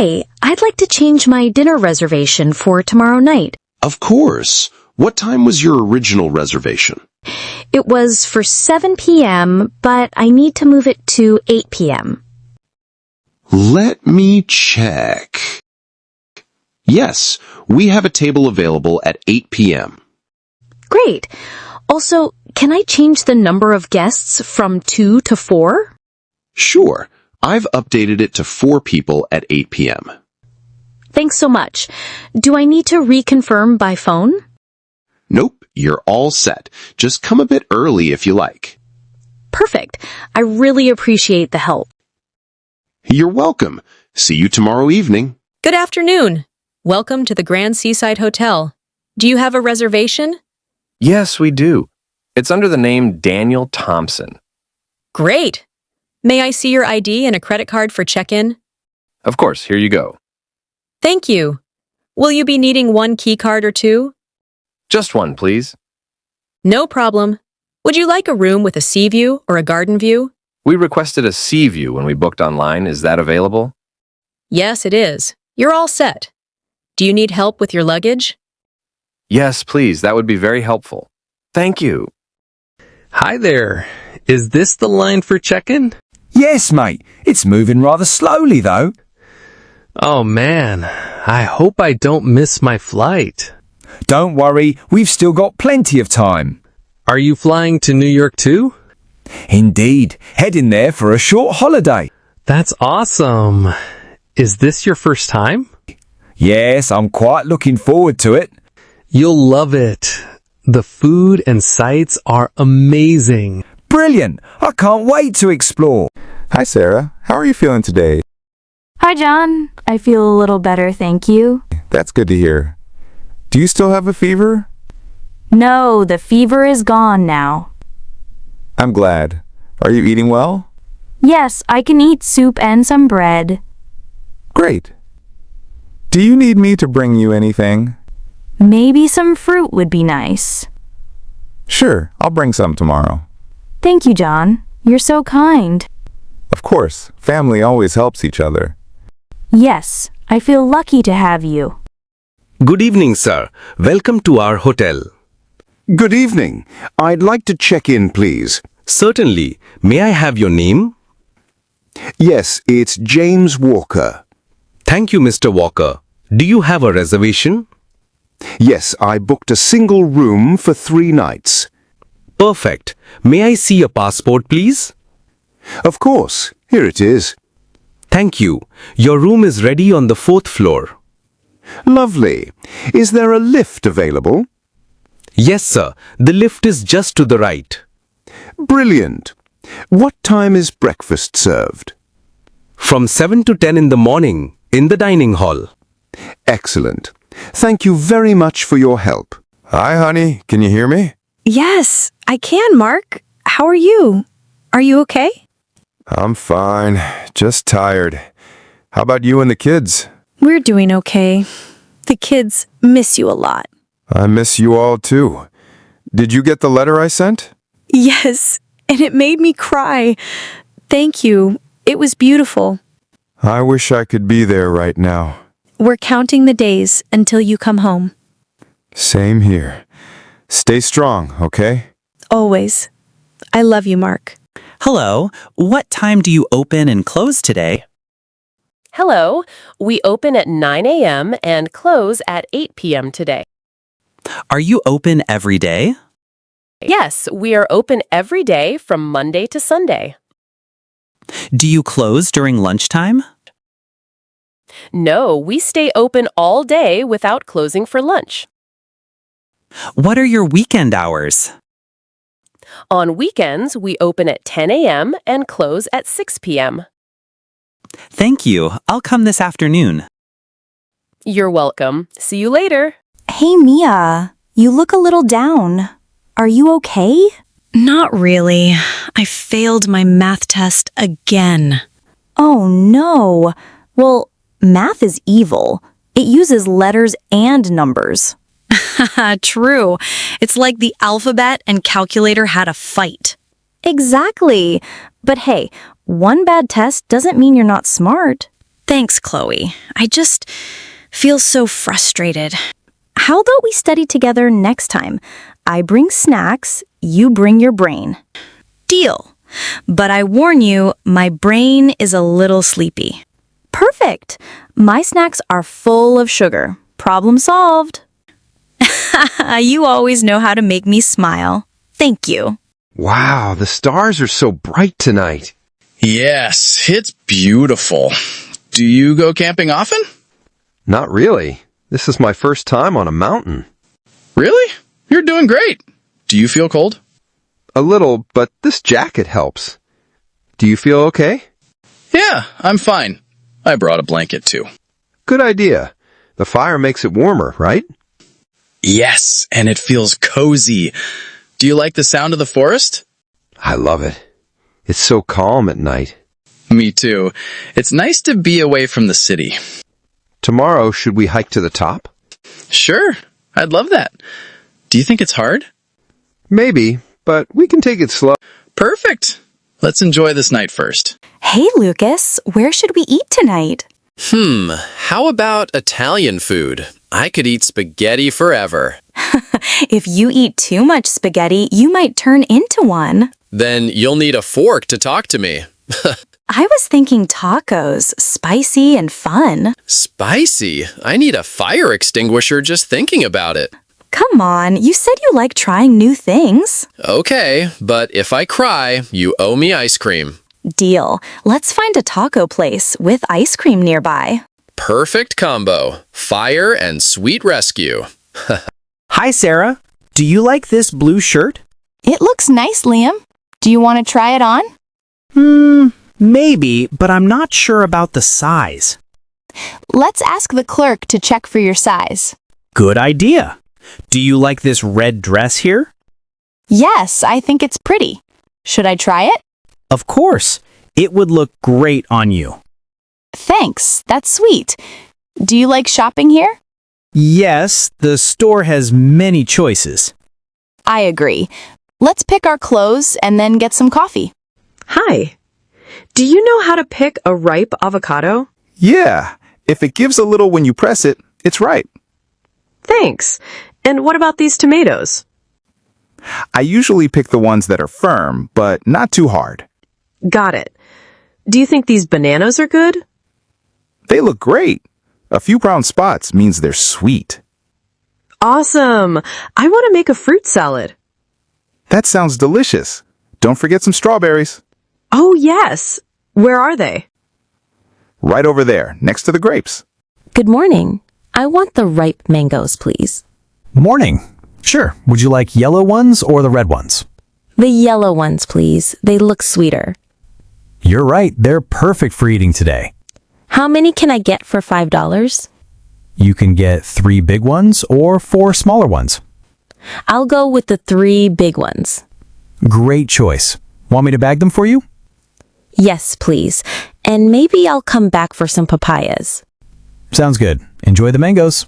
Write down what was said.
Hi, I'd like to change my dinner reservation for tomorrow night. Of course. What time was your original reservation? It was for 7 p.m., but I need to move it to 8 p.m. Let me check. Yes, we have a table available at 8 p.m. Great. Also, can I change the number of guests from 2 to 4? Sure. I've updated it to 4 people at 8 p.m. Thanks so much. Do I need to reconfirm by phone? Nope, you're all set. Just come a bit early if you like. Perfect. I really appreciate the help. You're welcome. See you tomorrow evening. Good afternoon. Welcome to the Grand Seaside Hotel. Do you have a reservation? Yes, we do. It's under the name Daniel Thompson. Great. May I see your ID and a credit card for check-in? Of course, here you go. Thank you. Will you be needing one key card or two? Just one, please. No problem. Would you like a room with a sea view or a garden view? We requested a sea view when we booked online. Is that available? Yes, it is. You're all set. Do you need help with your luggage? Yes, please. That would be very helpful. Thank you. Hi there. Is this the line for check-in? Yes, mate. It's moving rather slowly, though. Oh man, I hope I don't miss my flight. Don't worry, we've still got plenty of time. Are you flying to New York too? Indeed, heading there for a short holiday. That's awesome. Is this your first time? Yes, I'm quite looking forward to it. You'll love it. The food and sights are amazing. Brilliant! I can't wait to explore. Hi, Sarah. How are you feeling today? Hi, John. I feel a little better, thank you. That's good to hear. Do you still have a fever? No, the fever is gone now. I'm glad. Are you eating well? Yes, I can eat soup and some bread. Great. Do you need me to bring you anything? Maybe some fruit would be nice. Sure, I'll bring some tomorrow. Thank you, John. You're so kind. Of course, family always helps each other. Yes, I feel lucky to have you. Good evening, sir. Welcome to our hotel. Good evening. I'd like to check in, please. Certainly. May I have your name? Yes, it's James Walker. Thank you, Mr. Walker. Do you have a reservation? Yes, I booked a single room for 3 nights. Perfect. May I see your passport, please? Of course. Here it is. Thank you. Your room is ready on the 4th floor. Lovely. Is there a lift available? Yes, sir. The lift is just to the right. Brilliant. What time is breakfast served? From 7 to 10 in the morning, in the dining hall. Excellent. Thank you very much for your help. Hi, honey. Can you hear me? Yes, I can, Mark. How are you? Are you okay? I'm fine. Just tired. How about you and the kids? We're doing okay. The kids miss you a lot. I miss you all too. Did you get the letter I sent? Yes, and it made me cry. Thank you. It was beautiful. I wish I could be there right now. We're counting the days until you come home. Same here. Stay strong, okay? Always. I love you, Mark. Hello. What time do you open and close today? Hello. We open at 9 a.m. and close at 8 p.m. today. Are you open every day? Yes, we are open every day from Monday to Sunday. Do you close during lunchtime? No, we stay open all day without closing for lunch. What are your weekend hours? On weekends, we open at 10 a.m. and close at 6 p.m. Thank you. I'll come this afternoon. You're welcome. See you later. Hey, Mia. You look a little down. Are you okay? Not really. I failed my math test again. Oh, no. Well, math is evil. It uses letters and numbers. True. It's like the alphabet and calculator had a fight. Exactly. But hey, one bad test doesn't mean you're not smart. Thanks, Chloe. I just feel so frustrated. How about we study together next time? I bring snacks, you bring your brain. Deal. But I warn you, my brain is a little sleepy. Perfect. My snacks are full of sugar. Problem solved. You always know how to make me smile. Thank you. Wow, the stars are so bright tonight. Yes, it's beautiful. Do you go camping often? Not really. This is my first time on a mountain. Really? You're doing great. Do you feel cold? A little, but this jacket helps. Do you feel okay? Yeah, I'm fine. I brought a blanket too. Good idea. The fire makes it warmer, right? Yes, and it feels cozy. Do you like the sound of the forest? I love it. It's so calm at night. Me too. It's nice to be away from the city. Tomorrow, should we hike to the top? Sure, I'd love that. Do you think it's hard? Maybe, but we can take it slow. Perfect. Let's enjoy this night first. Hey, Lucas, where should we eat tonight? How about Italian food? I could eat spaghetti forever. If you eat too much spaghetti, you might turn into one. Then you'll need a fork to talk to me. I was thinking tacos, spicy and fun. Spicy? I need a fire extinguisher just thinking about it. Come on, you said you like trying new things. Okay, but if I cry, you owe me ice cream. Deal. Let's find a taco place with ice cream nearby. Perfect combo. Fire and sweet rescue. Hi, Sarah. Do you like this blue shirt? It looks nice, Liam. Do you want to try it on? Maybe, but I'm not sure about the size. Let's ask the clerk to check for your size. Good idea. Do you like this red dress here? Yes, I think it's pretty. Should I try it? Of course. It would look great on you. Thanks, that's sweet. Do you like shopping here? Yes, the store has many choices. I agree. Let's pick our clothes and then get some coffee. Hi. Do you know how to pick a ripe avocado? Yeah, if it gives a little when you press it, it's ripe. Thanks. And what about these tomatoes? I usually pick the ones that are firm, but not too hard. Got it. Do you think these bananas are good? They look great. A few brown spots means they're sweet. Awesome. I want to make a fruit salad. That sounds delicious. Don't forget some strawberries. Oh, yes. Where are they? Right over there, next to the grapes. Good morning. I want the ripe mangoes, please. Morning. Sure. Would you like yellow ones or the red ones? The yellow ones, please. They look sweeter. You're right. They're perfect for eating today. How many can I get for $5? You can get 3 big ones or 4 smaller ones. I'll go with the 3 big ones. Great choice. Want me to bag them for you? Yes, please. And maybe I'll come back for some papayas. Sounds good. Enjoy the mangoes.